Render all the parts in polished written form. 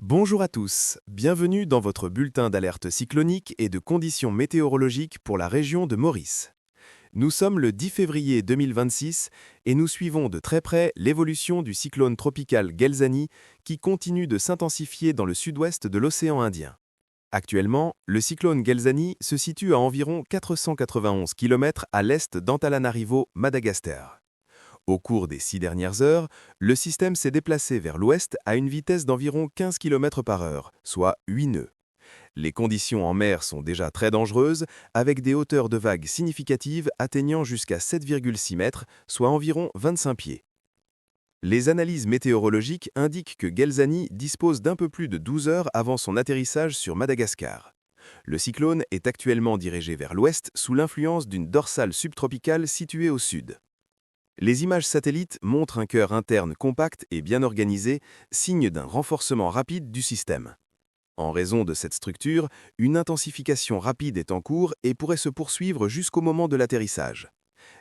Bonjour à tous, bienvenue dans votre bulletin d'alerte cyclonique et de conditions météorologiques pour la région de Maurice. Nous sommes le 10 février 2026 et nous suivons de très près l'évolution du cyclone tropical Gelzani qui continue de s'intensifier dans le sud-ouest de l'océan Indien. Actuellement, le cyclone Gelzani se situe à environ 491 km à l'est d'Antananarivo, Madagascar. Au cours des 6 dernières heures, le système s'est déplacé vers l'ouest à une vitesse d'environ 15 km par heure, soit 8 nœuds. Les conditions en mer sont déjà très dangereuses, avec des hauteurs de vagues significatives atteignant jusqu'à 7,6 mètres, soit environ 25 pieds. Les analyses météorologiques indiquent que Gelzani dispose d'un peu plus de 12 heures avant son atterrissage sur Madagascar. Le cyclone est actuellement dirigé vers l'ouest sous l'influence d'une dorsale subtropicale située au sud. Les images satellites montrent un cœur interne compact et bien organisé, signe d'un renforcement rapide du système. En raison de cette structure, une intensification rapide est en cours et pourrait se poursuivre jusqu'au moment de l'atterrissage.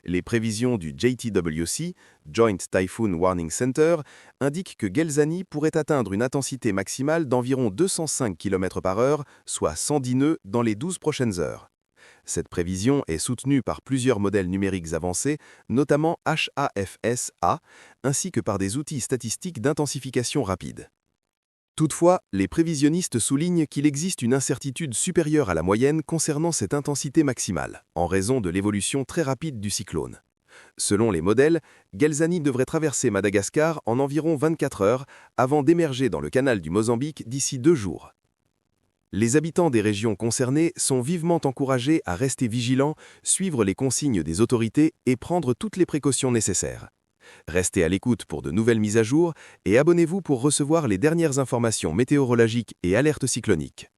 Les prévisions du JTWC, Joint Typhoon Warning Center, indiquent que Gelzani pourrait atteindre une intensité maximale d'environ 205 km par heure, soit 110 nœuds dans les 12 prochaines heures. Cette prévision est soutenue par plusieurs modèles numériques avancés, notamment HAFS-A, ainsi que par des outils statistiques d'intensification rapide. Toutefois, les prévisionnistes soulignent qu'il existe une incertitude supérieure à la moyenne concernant cette intensité maximale, en raison de l'évolution très rapide du cyclone. Selon les modèles, Gelzani devrait traverser Madagascar en environ 24 heures avant d'émerger dans le canal du Mozambique d'ici 2 jours. Les habitants des régions concernées sont vivement encouragés à rester vigilants, suivre les consignes des autorités et prendre toutes les précautions nécessaires. Restez à l'écoute pour de nouvelles mises à jour et abonnez-vous pour recevoir les dernières informations météorologiques et alertes cycloniques.